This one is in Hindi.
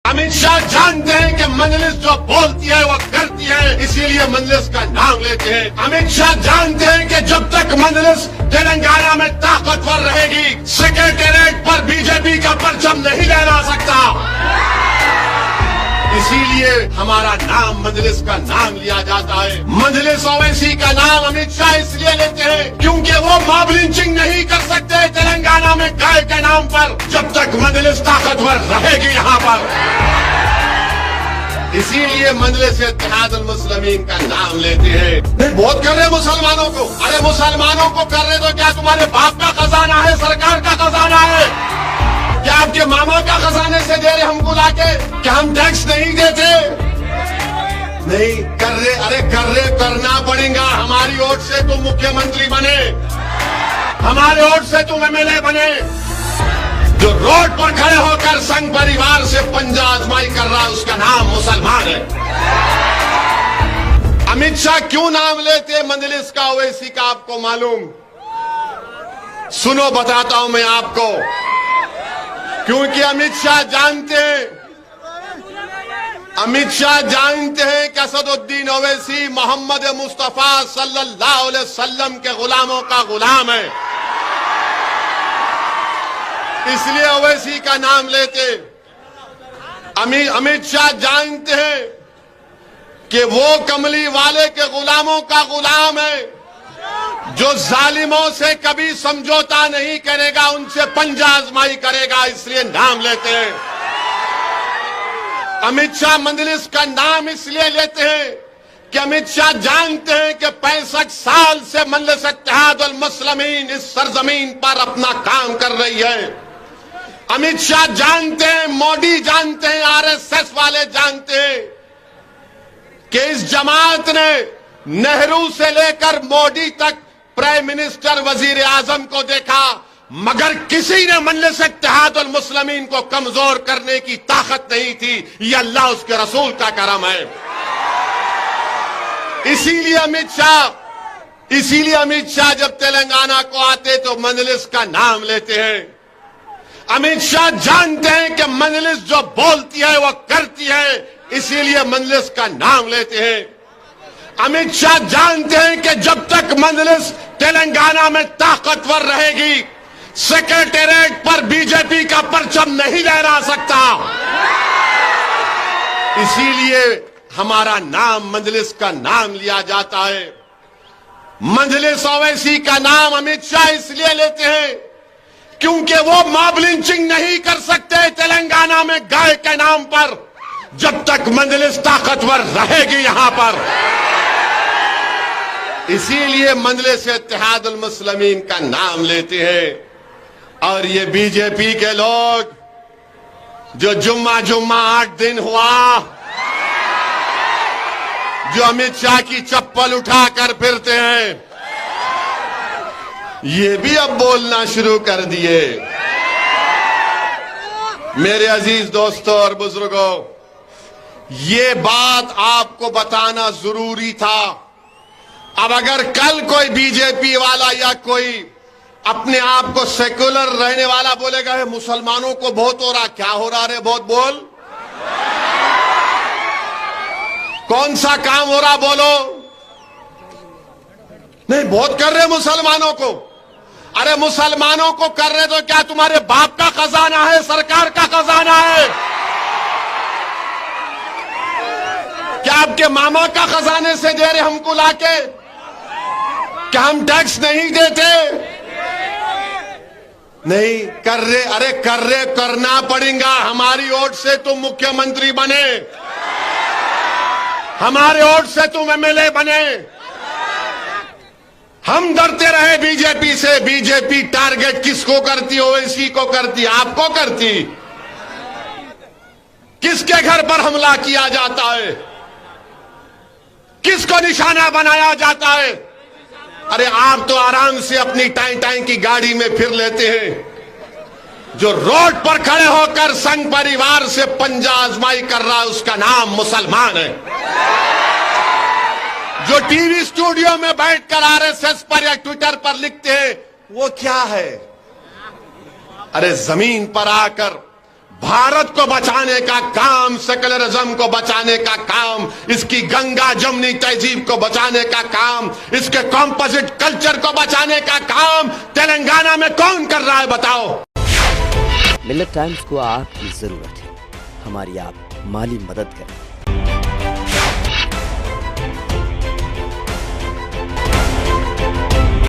अमित शाह जानते हैं कि मजलिस जो बोलती है वो करती है, इसीलिए मजलिस का नाम लेते हैं। अमित शाह जानते हैं कि जब तक मजलिस तेलंगाना में ताकतवर रहेगी, सेक्रेटेरिएट पर बीजेपी का परचम नहीं लहरा सकता। इसीलिए हमारा नाम मजलिस का नाम लिया जाता है। मजलिस ओवैसी का नाम अमित शाह इसलिए लेते हैं क्योंकि वो मॉब लिंचिंग नहीं कर सकते तेलंगाना में गाय के नाम पर, जब तक मजलिस ताकतवर रहेगी यहाँ पर। इसीलिए मजलिस इत्तेहादुल मुस्लिमीन का नाम लेते हैं। बहुत कर रहे मुसलमानों को, अरे मुसलमानों को कर रहे तो क्या तुम्हारे बाप का खजाना है, सरकार का खजाना है? क्या आपके मामा का खजाने से दे रहे हमको लाके? क्या हम टैक्स नहीं देते? नहीं कर रहे, अरे कर रहे, करना पड़ेगा। हमारी वोट से तुम मुख्यमंत्री बने, हमारे वोट से तुम एमएलए बने। जो रोड पर खड़े होकर संघ परिवार से पंजा आजमाई कर रहा है उसका नाम मुसलमान है। अमित शाह क्यों नाम लेते मजलिस का ओवैसी का, आपको मालूम? सुनो बताता हूं मैं आपको। क्योंकि अमित शाह जानते हैं कि असदुद्दीन ओवैसी मोहम्मद मुस्तफा सल्लल्लाहु अलैहि वसल्लम के गुलामों का गुलाम है, इसलिए ओवैसी का नाम लेते। अमित शाह जानते हैं कि वो कमली वाले के गुलामों का गुलाम है, जो जालिमों से कभी समझौता नहीं करेगा, उनसे पंजा आजमाई करेगा, इसलिए नाम लेते हैं। अमित शाह मजलिस का नाम इसलिए लेते हैं कि अमित शाह जानते हैं कि 65 साल से मजलिस इत्तेहादुल मुस्लिमीन इस सरजमीन पर अपना काम कर रही है। अमित शाह जानते हैं, मोदी जानते हैं, आरएसएस वाले जानते हैं कि इस जमात ने नेहरू से लेकर मोदी तक प्राइम मिनिस्टर वजीर आजम को देखा, मगर किसी ने मजलिस इत्तेहादुल मुस्लिमीन को कमजोर करने की ताकत नहीं थी। ये अल्लाह उसके रसूल का करम है। इसीलिए अमित शाह जब तेलंगाना को आते तो मजलिस का नाम लेते हैं। अमित शाह जानते हैं कि मजलिस जो बोलती है वो करती है, इसीलिए मजलिस का नाम लेते हैं। अमित शाह जानते हैं कि जब तक मजलिस तेलंगाना में ताकतवर रहेगी, सेक्रेटेरिएट पर बीजेपी का परचम नहीं लहरा सकता। इसीलिए हमारा नाम मजलिस का नाम लिया जाता है। मजलिस ओवैसी का नाम अमित शाह इसलिए लेते हैं क्योंकि वो मॉब लिंचिंग नहीं कर सकते तेलंगाना में गाय के नाम पर, जब तक मजलिस ताकतवर रहेगी यहां पर। इसीलिए मजलिस इत्तेहादुल मुस्लिमीन का नाम लेते हैं। और ये बीजेपी के लोग जो जुम्मा 8 दिन हुआ, जो अमित शाह की चप्पल उठाकर फिरते हैं, ये भी अब बोलना शुरू कर दिए। मेरे अजीज दोस्तों और बुजुर्गों, ये बात आपको बताना जरूरी था। अब अगर कल कोई बीजेपी वाला या कोई अपने आप को सेक्युलर रहने वाला बोलेगा है मुसलमानों को बहुत हो रहा, क्या हो रहा रे, बहुत बोल, कौन सा काम हो रहा बोलो? नहीं, बहुत कर रहे मुसलमानों को। अरे मुसलमानों को कर रहे तो क्या तुम्हारे बाप का खजाना है, सरकार का खजाना है? क्या आपके मामा का खजाने से दे रहे हमको लाके? क्या हम टैक्स नहीं देते? नहीं कर रहे, अरे कर रहे, करना पड़ेगा। हमारी वोट से तुम मुख्यमंत्री बने, हमारे वोट से तुम एमएलए बने। हम डरते रहे बीजेपी से। बीजेपी टारगेट किसको करती? ओवैसी को करती, आपको करती। किसके घर पर हमला किया जाता है, किसको निशाना बनाया जाता है? अरे आप तो आराम से अपनी टाई की गाड़ी में फिर लेते हैं। जो रोड पर खड़े होकर संघ परिवार से पंजा आजमाई कर रहा है उसका नाम मुसलमान है। जो टीवी स्टूडियो में बैठकर आरएसएस पर या ट्विटर पर लिखते हैं वो क्या है? अरे जमीन पर आकर भारत को बचाने का काम, सेकुलरिज्म को बचाने का काम, इसकी गंगा जमुनी तहजीब को बचाने का काम, इसके कॉम्पोजिट कल्चर को बचाने का काम तेलंगाना में कौन कर रहा है बताओ। मिल्लत टाइम्स को आपकी जरूरत है, हमारी आप माली मदद करें।